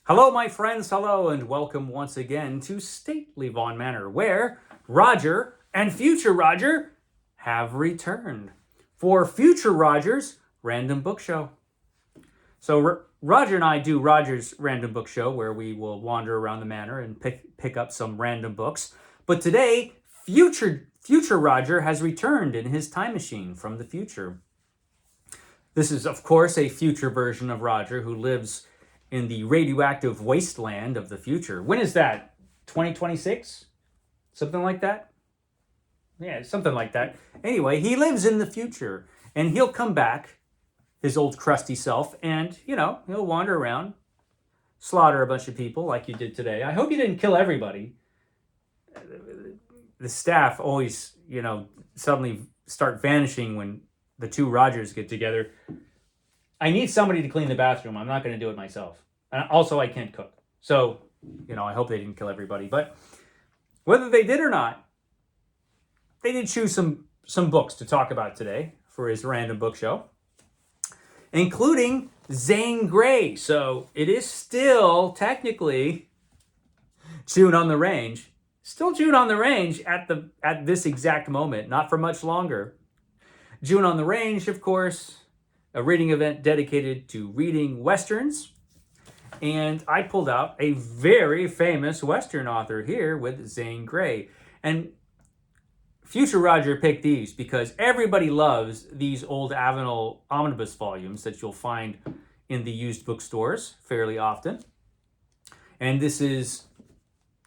Hello, my friends. Hello, and welcome once again to stately Vaughan Manor, where Roger and future Roger have returned for future Roger's random book show. So Roger and I do Roger's random book show, where we will wander around the manor and pick up some random books. But today, future Roger has returned in his time machine from the future. This is, of course, a future version of Roger who lives in the radioactive wasteland of the future. When is that? 2026? Something like that? Yeah, something like that. Anyway, he lives in the future, and he'll come back, his old crusty self, and, he'll wander around, slaughter a bunch of people like you did today. I hope you didn't kill everybody. The staff always, suddenly start vanishing when the two Rogers get together. I need somebody to clean the bathroom. I'm not going to do it myself. And also, I can't cook. So, I hope they didn't kill everybody. But whether they did or not, they did choose some books to talk about today for his random book show, including Zane Grey. So it is still technically June on the Range. Still June on the Range at this exact moment. Not for much longer. June on the Range, of course, a reading event dedicated to reading Westerns. And I pulled out a very famous Western author here with Zane Grey. And future Roger picked these because everybody loves these old Avenel omnibus volumes that you'll find in the used bookstores fairly often. And this is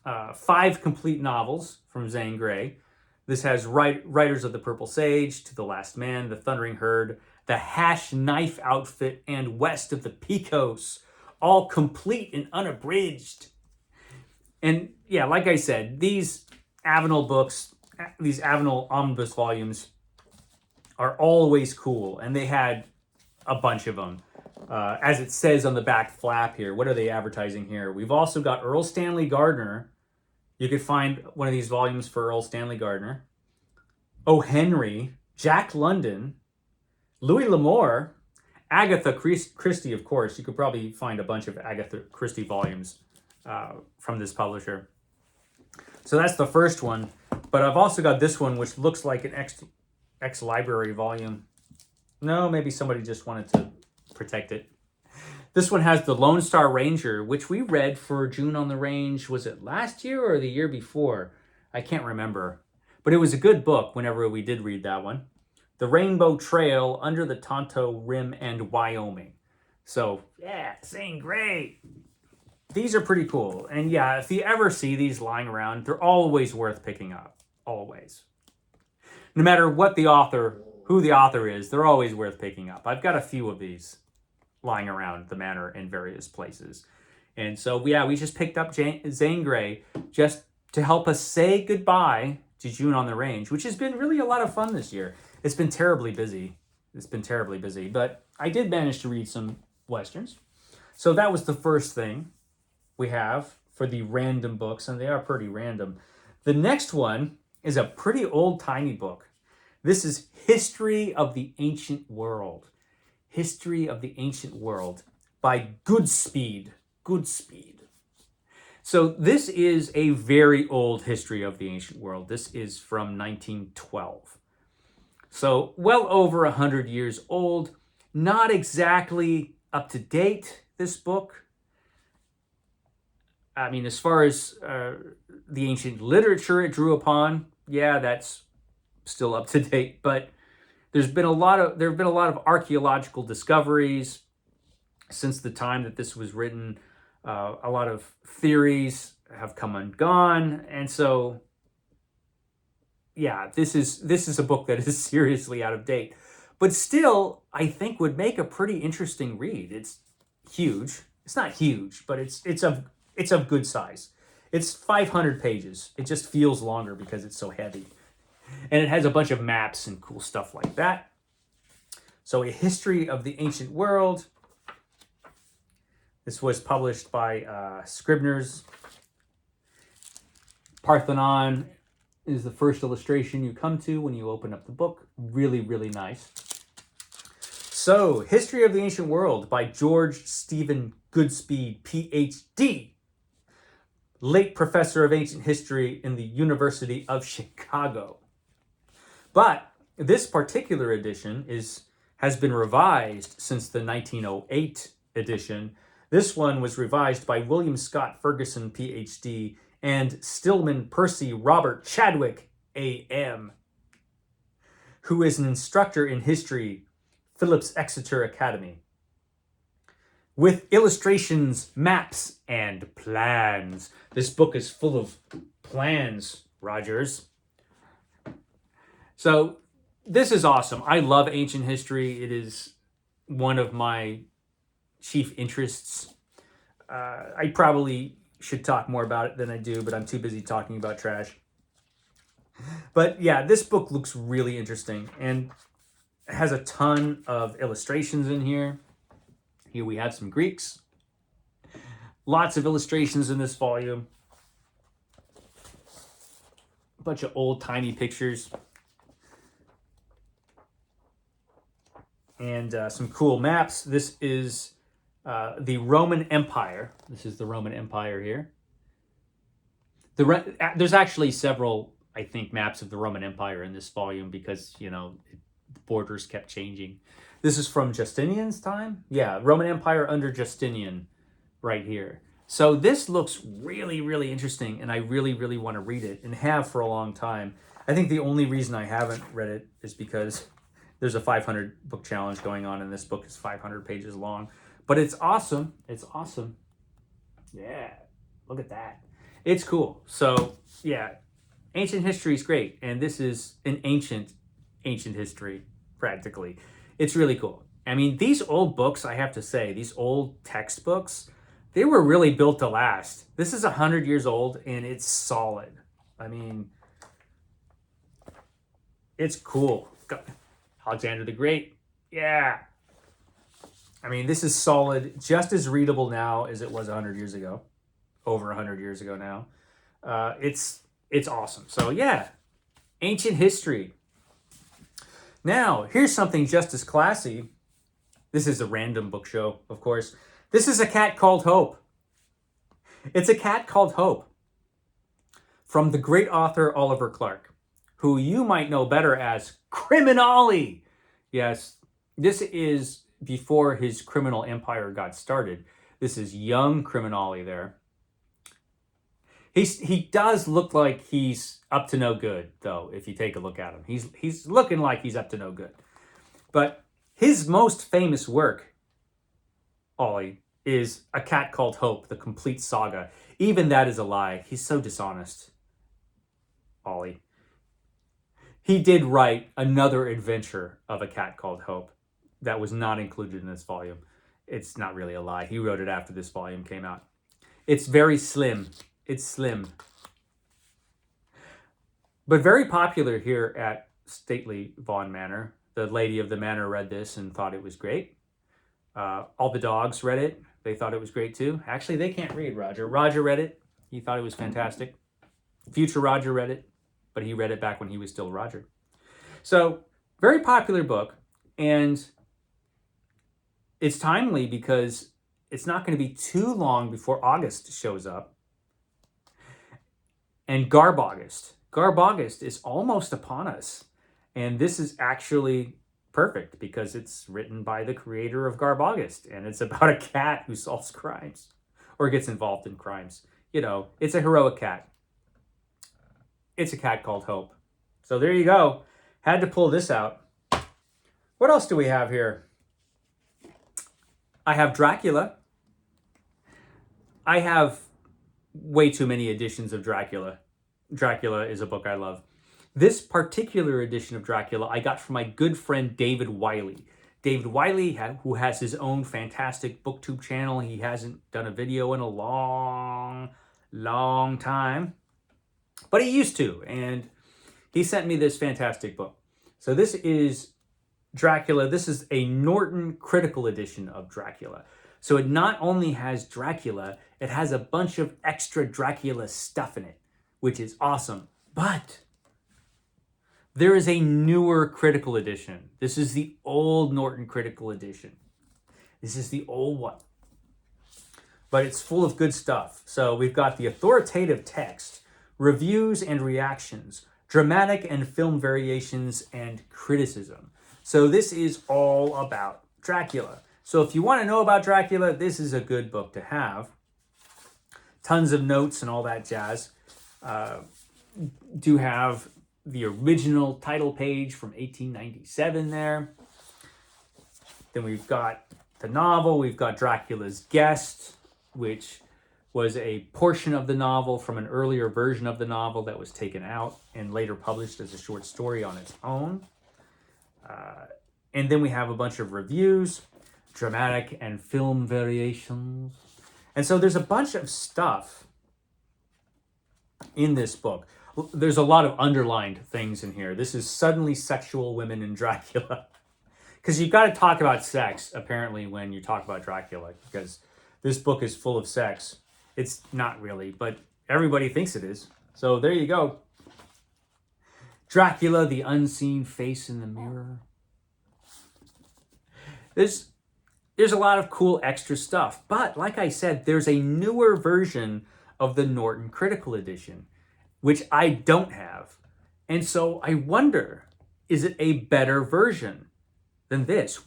5 complete novels from Zane Grey. This has Riders of the Purple Sage, To the Last Man, The Thundering Herd, The Hash Knife Outfit, and West of the Pecos, all complete and unabridged. And yeah, like I said, these Avenel books, these Avenel omnibus volumes are always cool, and they had a bunch of them. As it says on the back flap here, what are they advertising here? We've also got Earl Stanley Gardner. You could find one of these volumes for Earl Stanley Gardner. O. Henry, Jack London, Louis L'Amour, Agatha Christie, of course. You could probably find a bunch of Agatha Christie volumes from this publisher. So that's the first one. But I've also got this one, which looks like an ex-library volume. No, maybe somebody just wanted to protect it. This one has The Lone Star Ranger, which we read for June on the Range. Was it last year or the year before? I can't remember. But it was a good book whenever we did read that one. The Rainbow Trail, Under the Tonto Rim, and Wyoming. So, yeah, Zane Grey. These are pretty cool. And yeah, if you ever see these lying around, they're always worth picking up. Always. No matter what the author, who the author is, they're always worth picking up. I've got a few of these lying around the manor in various places. And so, yeah, we just picked up Zane Grey just to help us say goodbye to June on the Range, which has been really a lot of fun this year. It's been terribly busy. But I did manage to read some Westerns. So that was the first thing we have for the random books, and they are pretty random. The next one is a pretty old-timey book. This is History of the Ancient World. History of the Ancient World by Goodspeed. So this is a very old history of the ancient world. This is from 1912. So well over 100 years old. Not exactly up to date, this book. I mean, as far as the ancient literature it drew upon, yeah, that's still up to date. But there have been a lot of archaeological discoveries since the time that this was written. A lot of theories have come and gone, and so yeah, this is a book that is seriously out of date, but still I think would make a pretty interesting read. It's huge. It's not huge, but it's of good size. It's 500 pages. It just feels longer because it's so heavy, and it has a bunch of maps and cool stuff like that. So, A History of the Ancient World. This was published by Scribner's. Parthenon is the first illustration you come to when you open up the book. Really, really nice. So, History of the Ancient World by George Stephen Goodspeed, PhD, late professor of ancient history in the University of Chicago. But this particular edition has been revised since the 1908 edition. This one was revised by William Scott Ferguson, PhD, and Stillman Percy Robert Chadwick, AM, who is an instructor in history, Phillips Exeter Academy, with illustrations, maps, and plans. This book is full of plans, Rogers. So this is awesome. I love ancient history. It is one of my chief interests. I probably should talk more about it than I do, but I'm too busy talking about trash. But yeah, this book looks really interesting and has a ton of illustrations in here. Here we have some Greeks. Lots of illustrations in this volume. A bunch of old tiny pictures. And some cool maps. This is the Roman Empire. This is the Roman Empire here. There's actually several, I think, maps of the Roman Empire in this volume because, you know, the borders kept changing. This is from Justinian's time. Yeah, Roman Empire under Justinian right here. So this looks really, really interesting, and I really, really want to read it and have for a long time. I think the only reason I haven't read it is because there's a 500 book challenge going on, and this book is 500 pages long. But it's awesome. It's awesome. Yeah, look at that. It's cool. So, yeah, ancient history is great, and this is an ancient history, practically. It's really cool. I mean, these old books, I have to say, these old textbooks, they were really built to last. This is 100 years old, and it's solid. I mean, it's cool. Alexander the Great. Yeah. I mean, this is solid, just as readable now as it was 100 years ago. Over 100 years ago now. It's awesome. So, yeah. Ancient history. Now, here's something just as classy. This is a random book show, of course. This is A Cat Called Hope. It's A Cat Called Hope from the great author Oliver Clark, who you might know better as CriminOlly. Yes, this is before his criminal empire got started. This is young CriminOlly there. He does look like he's up to no good, though, if you take a look at him. He's looking like he's up to no good. But his most famous work, Ollie, is A Cat Called Hope, the complete saga. Even that is a lie. He's so dishonest, Ollie. He did write another adventure of A Cat Called Hope that was not included in this volume. It's not really a lie. He wrote it after this volume came out. It's very slim. It's slim. But very popular here at Stately Vaughan Manor. The lady of the manor read this and thought it was great. All the dogs read it. They thought it was great too. Actually, they can't read, Roger. Roger read it. He thought it was fantastic. Future Roger read it, but he read it back when he was still Roger. So, very popular book. And it's timely because it's not going to be too long before August shows up. And Garb August is almost upon us. And this is actually perfect because it's written by the creator of Garb August. And it's about a cat who solves crimes or gets involved in crimes. You know, it's a heroic cat. It's A Cat Called Hope. So there you go. Had to pull this out. What else do we have here? I have Dracula. I have way too many editions of Dracula. Dracula is a book I love. This particular edition of Dracula I got from my good friend David Wiley. David Wiley, who has his own fantastic booktube channel. He hasn't done a video in a long time. But he used to, and he sent me this fantastic book. So this is Dracula. This is a Norton critical edition of Dracula. So it not only has Dracula, it has a bunch of extra Dracula stuff in it, which is awesome. But There is a newer critical edition. This is the old Norton critical edition. This is the old one. But it's full of good stuff. So we've got the authoritative text, reviews and reactions, dramatic and film variations, and criticism. So this is all about Dracula. So if you want to know about Dracula, this is a good book to have. Tons of notes and all that jazz. Do have the original title page from 1897 there. Then we've got the novel. We've got Dracula's Guest, which was a portion of the novel from an earlier version of the novel that was taken out and later published as a short story on its own. And then we have a bunch of reviews, dramatic and film variations. And so there's a bunch of stuff in this book. There's a lot of underlined things in here. This is suddenly sexual women in Dracula. Because you've got to talk about sex, apparently, when you talk about Dracula. Because this book is full of sex. It's not really, but everybody thinks it is. So there you go. Dracula, the unseen face in the mirror. There's a lot of cool extra stuff. But like I said, there's a newer version of the Norton Critical Edition, which I don't have. And so I wonder, is it a better version than this?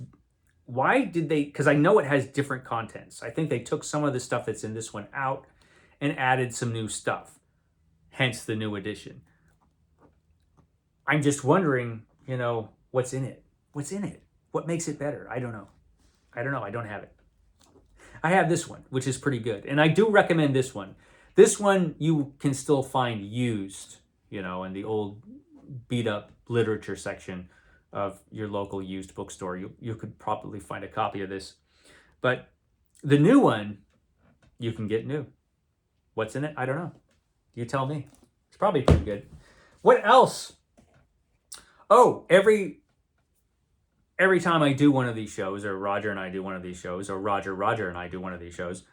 Why did they, because I know it has different contents. I think they took some of the stuff that's in this one out and added some new stuff, hence the new edition. I'm just wondering, what's in it? What's in it? What makes it better? I don't know. I don't have it. I have this one, which is pretty good. And I do recommend this one. This one you can still find used, in the old beat up literature section of your local used bookstore. You could probably find a copy of this. But the new one, you can get new. What's in it? I don't know. You tell me. It's probably pretty good. What else? Oh, every time I do one of these shows, or Roger and I do one of these shows, or Roger and I do one of these shows,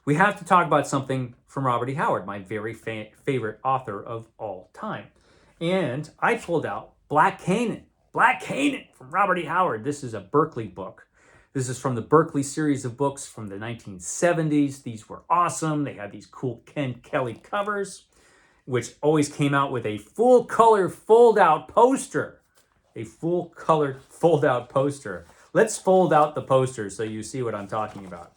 we have to talk about something from Robert E. Howard, my very favorite author of all time. And I pulled out Black Canaan. Black Canaan from Robert E. Howard. This is a Berkeley book. This is from the Berkeley series of books from the 1970s. These were awesome. They had these cool Ken Kelly covers, which always came out with a full-color fold-out poster. A full-color fold-out poster. Let's fold out the poster so you see what I'm talking about.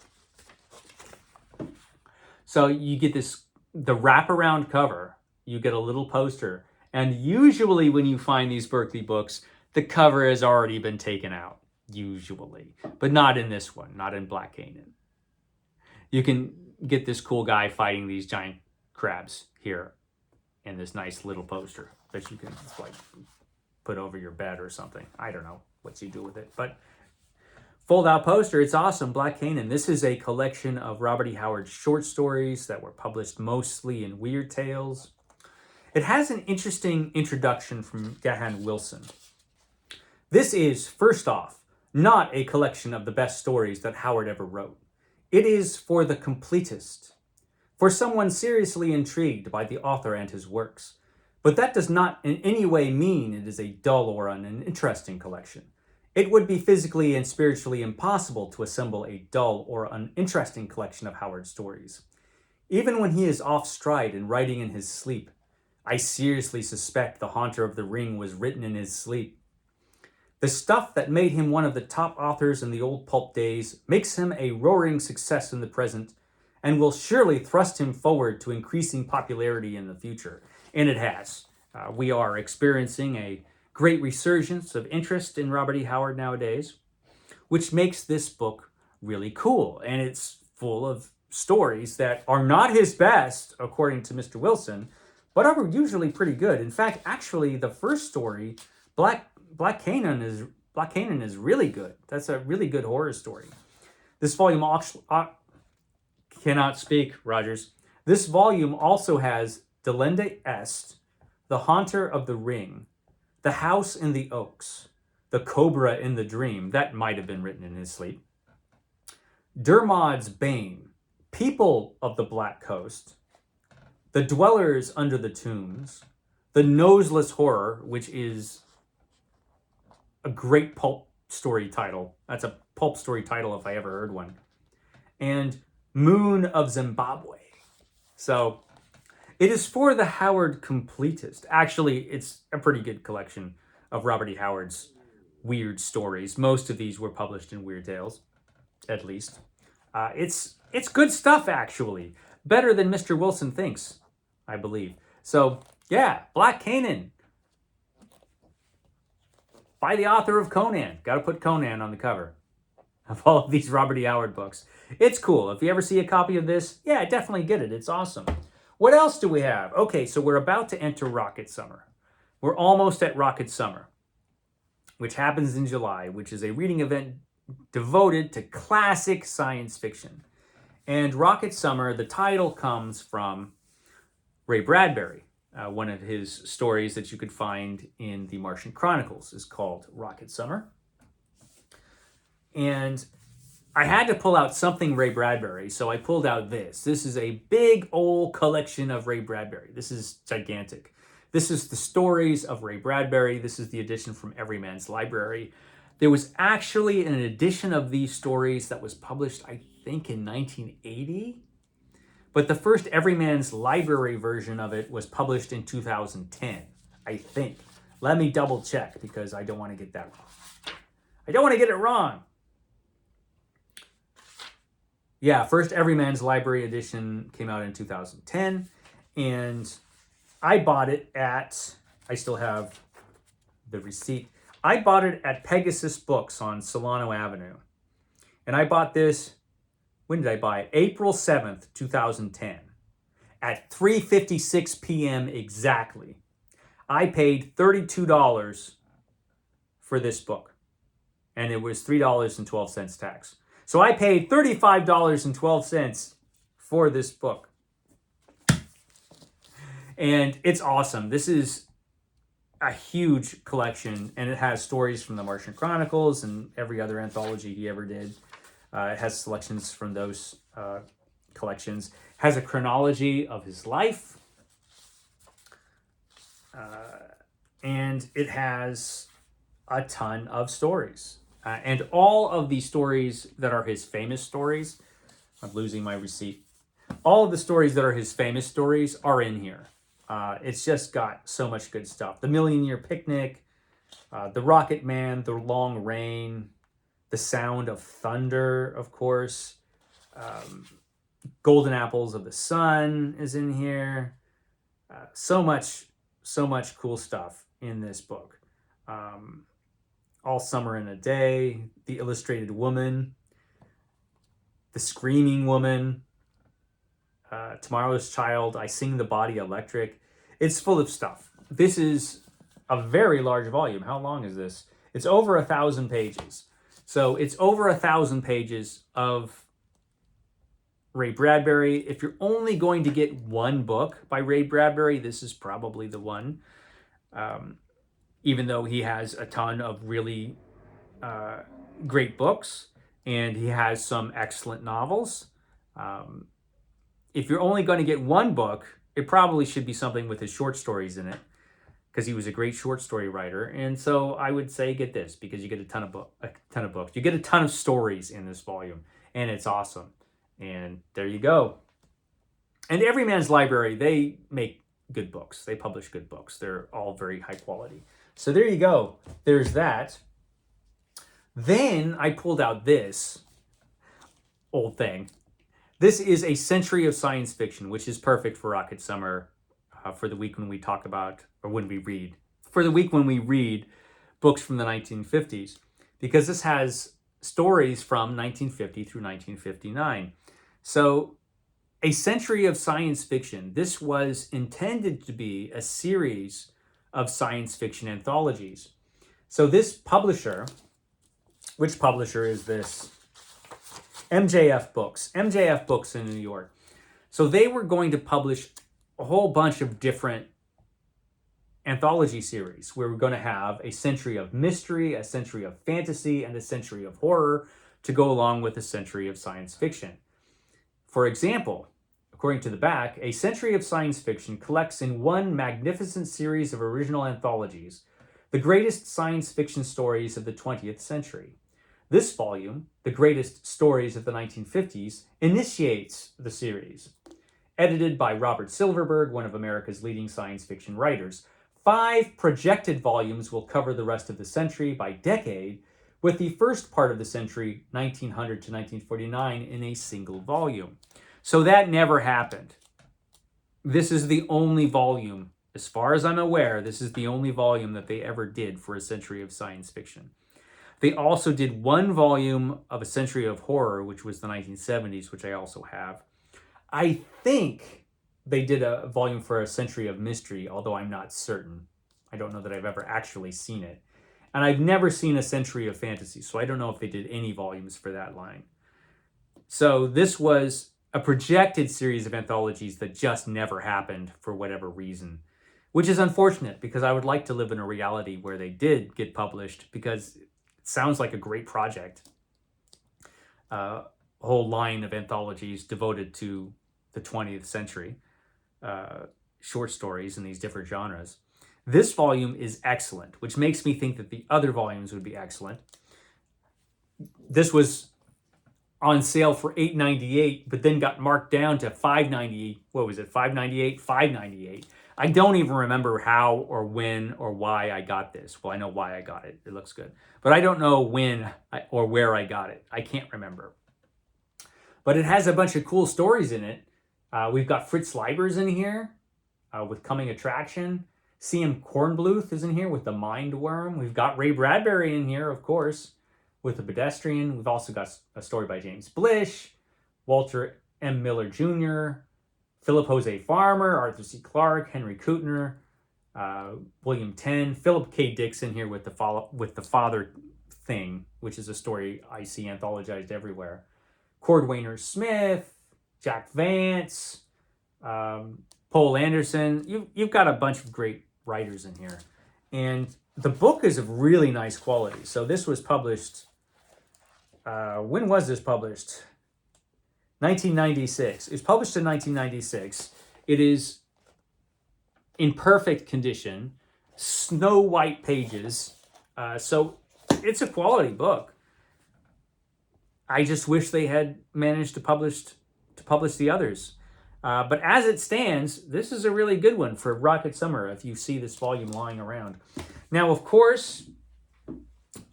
So you get the wraparound cover. You get a little poster. And usually when you find these Berkeley books, the cover has already been taken out. Usually. But not in this one. Not in Black Canaan. You can get this cool guy fighting these giant crabs here in this nice little poster that you can put over your bed or something. I don't know what you do with it. But fold out poster, it's awesome. Black Canaan. This is a collection of Robert E. Howard's short stories that were published mostly in Weird Tales. It has an interesting introduction from Gahan Wilson. This is, first off, not a collection of the best stories that Howard ever wrote. It is for the completist, for someone seriously intrigued by the author and his works. But that does not in any way mean it is a dull or uninteresting collection. It would be physically and spiritually impossible to assemble a dull or uninteresting collection of Howard's stories. Even when he is off stride and writing in his sleep, I seriously suspect The Haunter of the Ring was written in his sleep. The stuff that made him one of the top authors in the old pulp days makes him a roaring success in the present and will surely thrust him forward to increasing popularity in the future. And it has. We are experiencing a great resurgence of interest in Robert E. Howard nowadays, which makes this book really cool. And it's full of stories that are not his best, according to Mr. Wilson, but are usually pretty good. In fact, actually, the first story, Black Canaan is really good. That's a really good horror story. This volume cannot speak, Rogers. This volume also has Delenda Est, The Haunter of the Ring, The House in the Oaks, The Cobra in the Dream, that might have been written in his sleep, Dermod's Bane, People of the Black Coast, The Dwellers Under the Tombs, The Noseless Horror, which is a great pulp story title. That's a pulp story title if I ever heard one. And Moon of Zimbabwe. So it is for the Howard completist. Actually, it's a pretty good collection of Robert E. Howard's weird stories. Most of these were published in Weird Tales, at least. It's good stuff, actually. Better than Mr. Wilson thinks, I believe. So, yeah, Black Canaan. By the author of Conan. Got to put Conan on the cover of all of these Robert E. Howard books. It's cool. If you ever see a copy of this, yeah, definitely get it. It's awesome. What else do we have? Okay, so we're about to enter Rocket Summer. We're almost at Rocket Summer, which happens in July, which is a reading event devoted to classic science fiction. And Rocket Summer, the title comes from Ray Bradbury. One of his stories that you could find in the Martian Chronicles is called Rocket Summer. And I had to pull out something Ray Bradbury, so I pulled out this. This is a big old collection of Ray Bradbury. This is gigantic. This is the stories of Ray Bradbury. This is the edition from Everyman's Library. There was actually an edition of these stories that was published, I think, in 1980. But the first Everyman's Library version of it was published in 2010, I think. Let me double check because I don't want to get that wrong. I don't want to get it wrong. Yeah, first Everyman's Library edition came out in 2010. And I bought it at, I still have the receipt. I bought it at Pegasus Books on Solano Avenue. And I bought this, when did I buy it? April 7th, 2010. At 3:56 p.m. exactly. I paid $32 for this book. And it was $3.12 tax. So I paid $35.12 for this book. And it's awesome. This is a huge collection, and it has stories from the Martian Chronicles and every other anthology he ever did. It has selections from those collections. Has a chronology of his life. And it has a ton of stories. And all of the stories that are his famous stories, I'm losing my receipt. All of the stories that are his famous stories are in here. It's just got so much good stuff. The Million Year Picnic, The Rocket Man, The Long Rain, The Sound of Thunder, of course. Golden Apples of the Sun is in here. So much cool stuff in this book. All Summer in a Day, The Illustrated Woman, The Screaming Woman, Tomorrow's Child, I Sing the Body Electric. It's full of stuff. This is a very large volume. How long is this? It's over 1,000 pages. So it's over 1,000 pages of Ray Bradbury. If you're only going to get one book by Ray Bradbury, this is probably the one. Even though he has a ton of really great books and he has some excellent novels. If you're only going to get one book, it probably should be something with his short stories in it because he was a great short story writer. And so I would say get this because you get a ton of books. You get a ton of stories in this volume, and it's awesome. And there you go. And Everyman's Library, they make good books. They publish good books. They're all very high quality. So there you go. There's that. Then I pulled out this old thing. This is A Century of Science Fiction, which is perfect for Rocket Summer for the week when we talk about, or when we read, for the week when we read books from the 1950s, because this has stories from 1950 through 1959. So A Century of Science Fiction, this was intended to be a series of science fiction anthologies. So this publisher, which publisher is this? MJF Books. MJF Books in New York. So they were going to publish a whole bunch of different anthology series where we're going to have a century of mystery, a century of fantasy, and a century of horror to go along with a century of science fiction. For example, according to the back, A Century of Science Fiction collects in one magnificent series of original anthologies The Greatest Science Fiction Stories of the 20th Century. This volume, The Greatest Stories of the 1950s, initiates the series. Edited by Robert Silverberg, one of America's leading science fiction writers. 5 projected volumes will cover the rest of the century by decade, with the first part of the century, 1900 to 1949, in a single volume. So that never happened. This is the only volume, as far as I'm aware, this is the only volume that they ever did for a century of science fiction. They also did 1 volume of A Century of Horror, which was the 1970s, which I also have. I think they did a volume for A Century of Mystery, although I'm not certain. I don't know that I've ever actually seen it. And I've never seen A Century of Fantasy, so I don't know if they did any volumes for that line. So this was a projected series of anthologies that just never happened for whatever reason, which is unfortunate because I would like to live in a reality where they did get published, because it sounds like a great project. A whole line of anthologies devoted to the 20th century, short stories in these different genres. This volume is excellent, which makes me think that the other volumes would be excellent. This was on sale for $8.98, but then got marked down to $5.98. What was it? $5.98? $5.98. I don't even remember how or when or why I got this. Well, I know why I got it. It looks good. But I don't know when or where I got it. I can't remember. But it has a bunch of cool stories in it. We've got Fritz Leibers in here with Coming Attraction. C.M. Kornbluth is in here with The Mind Worm. We've got Ray Bradbury in here, of course, with The Pedestrian. We've also got a story by James Blish, Walter M. Miller Jr., Philip Jose Farmer, Arthur C. Clarke, Henry Kuttner, William Tenn, Philip K. Dick in here with the Father Thing, which is a story I see anthologized everywhere. Cordwainer Smith, Jack Vance, Poul Anderson. You've got a bunch of great writers in here. And the book is of really nice quality. So this was published, when was this published? 1996. It was published in 1996. It is in perfect condition, snow white pages. So it's a quality book. I just wish they had managed to publish the others. But as it stands, this is a really good one for Rocket Summer if you see this volume lying around. Now, of course,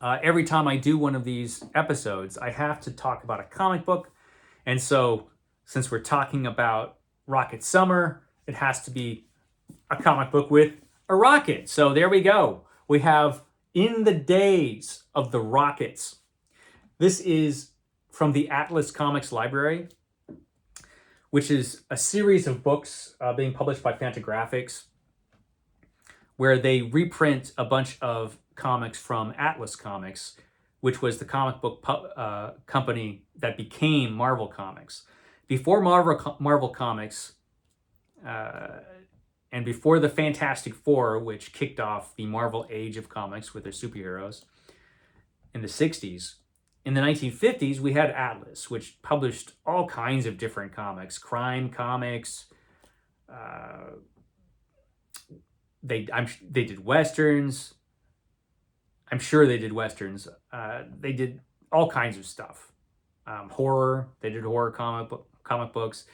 every time I do one of these episodes, I have to talk about a comic book. And so, since we're talking about Rocket Summer, it has to be a comic book with a rocket. So there we go. We have In the Days of the Rockets. This is from the Atlas Comics Library, which is a series of books being published by Fantagraphics, where they reprint a bunch of comics from Atlas Comics, which was the comic book company that became Marvel Comics. Before Marvel Comics, and before the Fantastic Four, which kicked off the Marvel Age of Comics with their superheroes in the 60s, in the 1950s, we had Atlas, which published all kinds of different comics, crime comics. They did westerns. I'm sure they did westerns. They did all kinds of stuff. Horror. They did horror comic books.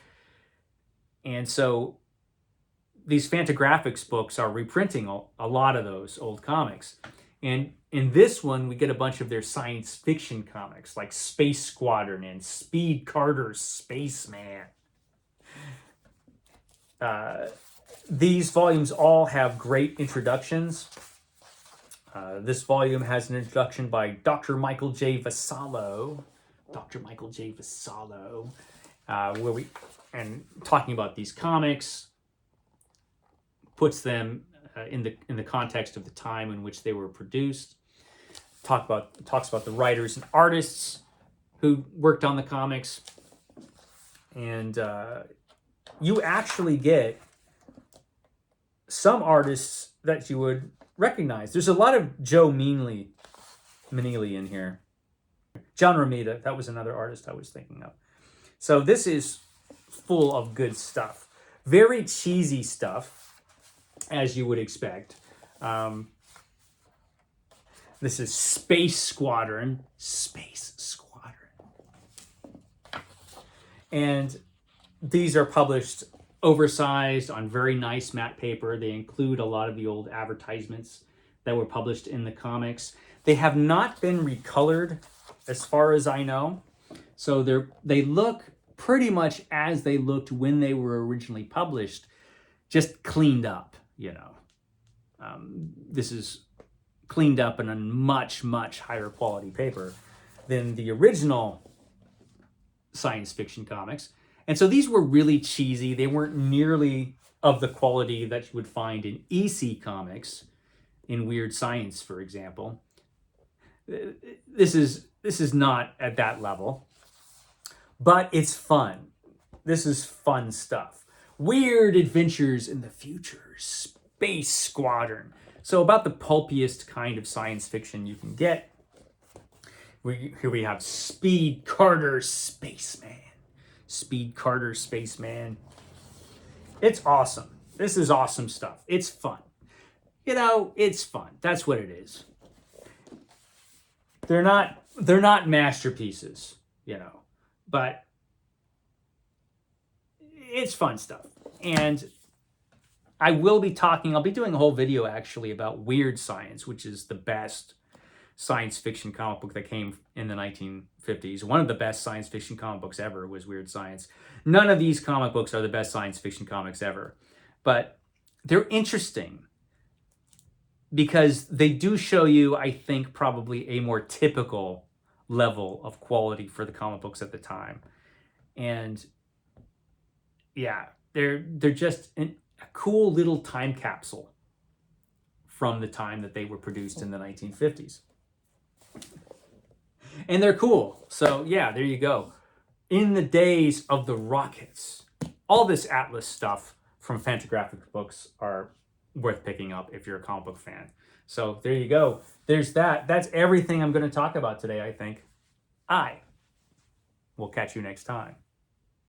And so these Fantagraphics books are reprinting a lot of those old comics. And in this one, we get a bunch of their science fiction comics, like Space Squadron and Speed Carter's Spaceman. These volumes all have great introductions. This volume has an introduction by Dr. Michael J. Vassallo. And talking about these comics, puts them in the context of the time in which they were produced. Talks about the writers and artists who worked on the comics, and you actually get some artists that you would recognize. There's a lot of Joe Meaney in here. John Romita, that was another artist I was thinking of. So this is full of good stuff. Very cheesy stuff, as you would expect. This is Space Squadron. Space Squadron. And these are published oversized on very nice matte paper. They include a lot of the old advertisements that were published in the comics. They have not been recolored as far as I know. So they look pretty much as they looked when they were originally published, just cleaned up, you know. This is cleaned up in a much, much higher quality paper than the original science fiction comics. And so these were really cheesy. They weren't nearly of the quality that you would find in EC comics, in Weird Science, for example. This is not at that level, but it's fun. This is fun stuff. Weird Adventures in the Future, Space Squadron. So about the pulpiest kind of science fiction you can get. Here we have Speed Carter Spaceman. Speed Carter Spaceman. It's awesome. This is awesome stuff. It's fun. You know, it's fun. That's what it is. They're not masterpieces, you know, but it's fun stuff. And I'll be doing a whole video actually about Weird Science, which is the best science fiction comic book that came in the 1950s. One of the best science fiction comic books ever was Weird Science. None of these comic books are the best science fiction comics ever, but they're interesting because they do show you, I think, probably a more typical level of quality for the comic books at the time. And yeah, they're just a cool little time capsule from the time that they were produced in the 1950s. And they're cool. So yeah, there you go. In the days of the rockets, all this Atlas stuff from Fantagraphics books are worth picking up if you're a comic book fan. So there you go. There's that. That's everything I'm going to talk about today, I think. I will catch you next time.